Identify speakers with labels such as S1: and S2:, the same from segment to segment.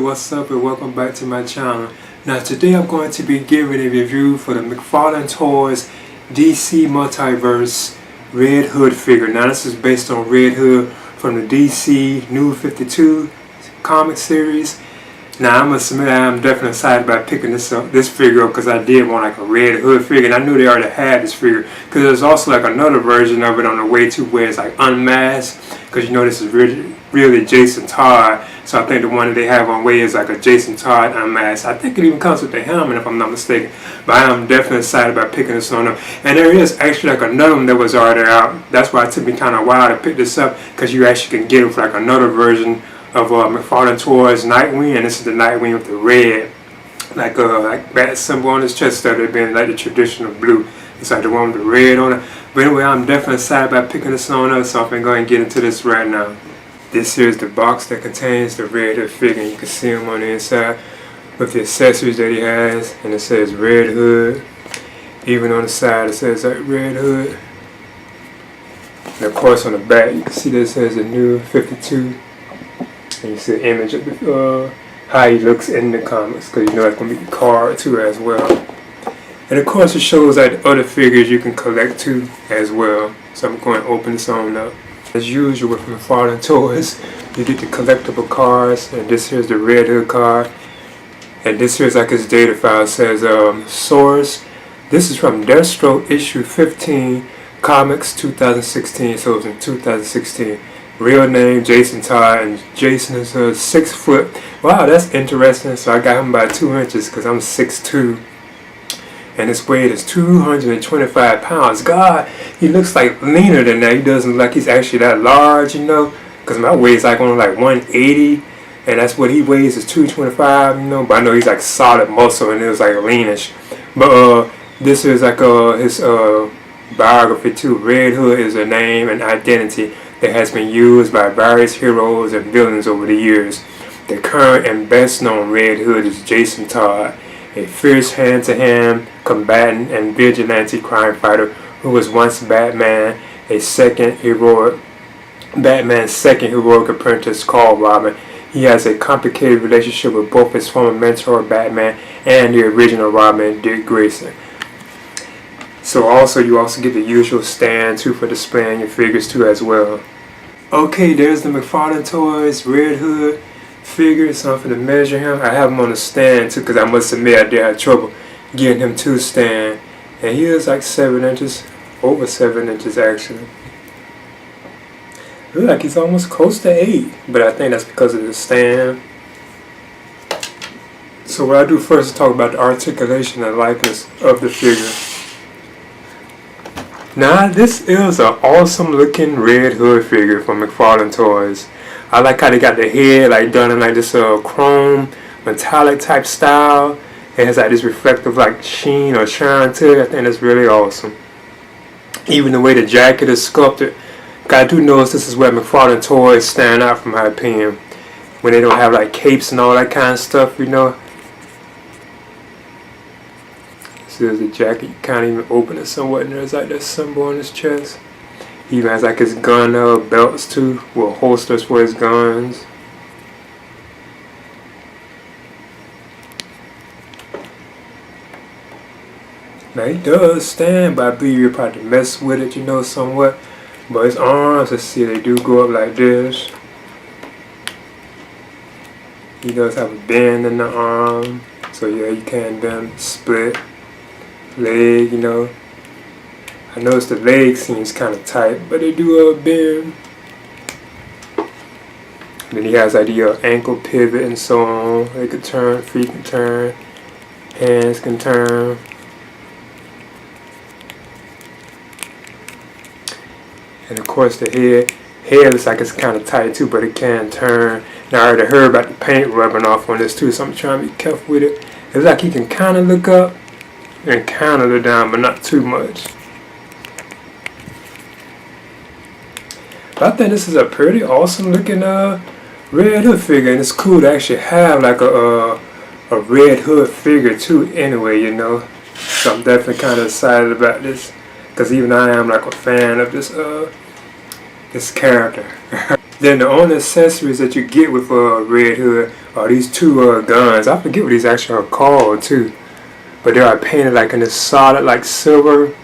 S1: What's up and welcome back to my channel. Now today I'm going to be giving a review for the McFarlane Toys DC Multiverse Red Hood figure. Now this is based on Red Hood from the DC New 52 comic series. Now I must admit I am definitely excited about picking this figure up because I did want like a Red Hood figure, and I knew they already had this figure because there's also like another version of it on the way too where it's like unmasked, because you know this is really Jason Todd. So I think the one that they have on way is like a Jason Todd unmasked. I think it even comes with the helmet if I'm not mistaken. But I am definitely excited about picking this one up. And there is actually like another one that was already out. That's why it took me kind of a while to pick this up, because you actually can get it with like another version of McFarlane Toys Nightwing, and this is the Nightwing with the red like bat symbol on his chest, instead of it being like the traditional blue. It's like the one with the red on it. But anyway, I'm definitely excited about picking this one up, so I'm going to go ahead and get into this right now. This here is the box that contains the Red Hood figure. You can see him on the inside with the accessories that he has, and it says Red Hood. Even on the side it says like Red Hood. And of course on the back you can see that it says the New 52. And you see an image of how he looks in the comics, because you know that's going to be the card too as well. And of course it shows like the other figures you can collect too as well. So I'm going to open this on up. As usual with McFarlane Toys, you get the collectible cards, and this here's the Red Hood card. And this here's like his data file. It says source. This is from Deathstroke issue 15, comics 2016, so it was in 2016. Real name Jason Todd, and Jason is 6 foot. Wow, that's interesting. So I got him by 2 inches because I'm 6'2". And his weight is 225 pounds. God, he looks like leaner than that. He doesn't look like he's actually that large, you know. Because my weight's like only like 180. And that's what he weighs, is 225, you know. But I know he's like solid muscle and it was like leanish. But this is like his biography too. Red Hood is a name and identity that has been used by various heroes and villains over the years. The current and best known Red Hood is Jason Todd, a fierce hand-to-hand combatant and vigilante crime fighter who was once Batman's second heroic apprentice called Robin. He has a complicated relationship with both his former mentor Batman and the original Robin, Dick Grayson. So you also get the usual stand too for displaying your figures too as well. Okay, there's the McFarlane Toys Red Hood figure. So I'm going to measure him. I have him on a stand too, because I must admit I did have trouble getting him to stand. And he is like 7 inches, over 7 inches actually. Looks like he's almost close to 8, but I think that's because of the stand. So what I do first is talk about the articulation and likeness of the figure. Now this is an awesome looking Red Hood figure from McFarlane Toys. I like how they got the head like done in like this chrome metallic type style. It has like this reflective like sheen or shine to it. I think that's really awesome. Even the way the jacket is sculpted. I do notice this is where McFarlane Toys stand out from my opinion, when they don't have like capes and all that kind of stuff, you know. There's the jacket, you can't even open it somewhat, and there's like that symbol on his chest. He even has like his gun belts too, with holsters for his guns. Now he does stand, but I believe you're probably mess with it, you know, somewhat. But his arms, let's see, they do go up like this. He does have a bend in the arm, so yeah, you can then split. Leg, you know. I noticed the leg seems kind of tight, but they do bend. Then he has like the ankle pivot and so on. They can turn, feet can turn, hands can turn. And of course the head looks like it's kind of tight too, but it can turn. Now I already heard about the paint rubbing off on this too, so I'm trying to be careful with it. It's like he can kind of look up and kind of look down, but not too much. But I think this is a pretty awesome looking Red Hood figure, and it's cool to actually have like a Red Hood figure too anyway, you know. So I'm definitely kind of excited about this, because even I am like a fan of this character. Then the only accessories that you get with Red Hood These two guns. I forget what these actually are called too, but they are painted like in this solid like silver.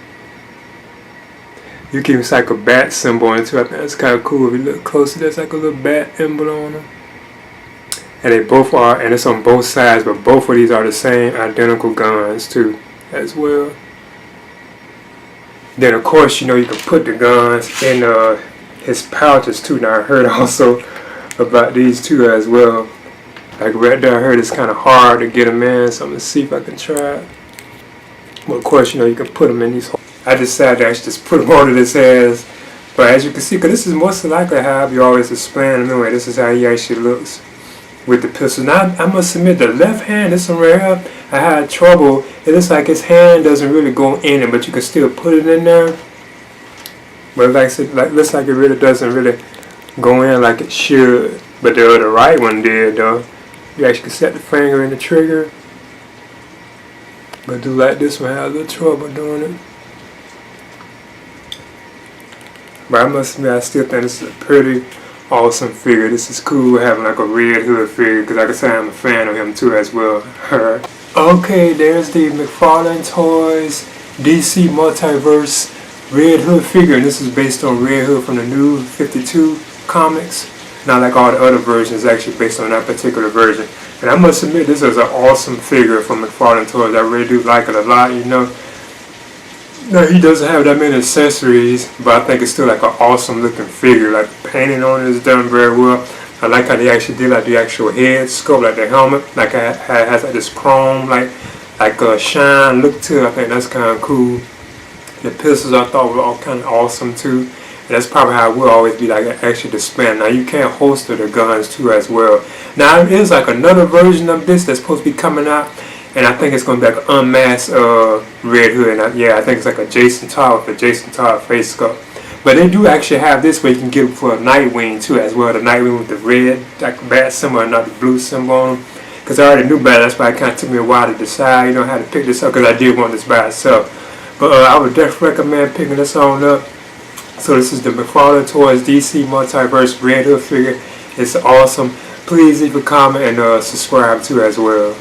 S1: You can use like a bat symbol into it. I think that's kind of cool. If you look closer, there's like a little bat emblem on them. And they both are, and it's on both sides, but both of these are the same identical guns too, as well. Then of course, you know, you can put the guns in his pouches too. Now I heard also about these two as well. Like right there, I heard it's kind of hard to get them in, so I'm gonna see if I can try it. But of course, you know, you can put them in these holes. I decided to actually just put them onto this ass. But as you can see, because this is most likely how you always display them anyway, this is how he actually looks with the pistol. Now, I must admit, the left hand, this one right here, I had trouble. It looks like his hand doesn't really go in it, but you can still put it in there. But like I said, looks like it really doesn't really go in like it should. But the right one did, though. You actually can set the finger in the trigger. But do like this one, I had a little trouble doing it. But I must admit, I still think this is a pretty awesome figure. This is cool having like a Red Hood figure, because like I said, I'm a fan of him too as well. Okay, there's the McFarlane Toys DC Multiverse Red Hood figure, and this is based on Red Hood from the New 52 comics. Not like all the other versions, actually based on that particular version. And I must admit, this is an awesome figure from McFarlane Toys. I really do like it a lot, you know. No, he doesn't have that many accessories, but I think it's still like an awesome looking figure. Like the painting on it is done very well. I like how they actually did like the actual head sculpt, like the helmet, like it has like this chrome, like a shine look to it. I think that's kind of cool. The pistols I thought were all kind of awesome too. And that's probably how it will always be, like actually displaying. Now you can holster the guns too as well. Now there is like another version of this that's supposed to be coming out. And I think it's going to be like an unmasked Red Hood. And I think it's like a Jason Todd with a Jason Todd face sculpt. But they do actually have this where you can get it for a Nightwing too as well. The Nightwing with the red, like the bat symbol and not the blue symbol on them. Because I already knew about it. That's why it kind of took me a while to decide, you know, how to pick this up. Because I did want this by itself. But I would definitely recommend picking this on up. So this is the McFarlane Toys DC Multiverse Red Hood figure. It's awesome. Please leave a comment and subscribe too as well.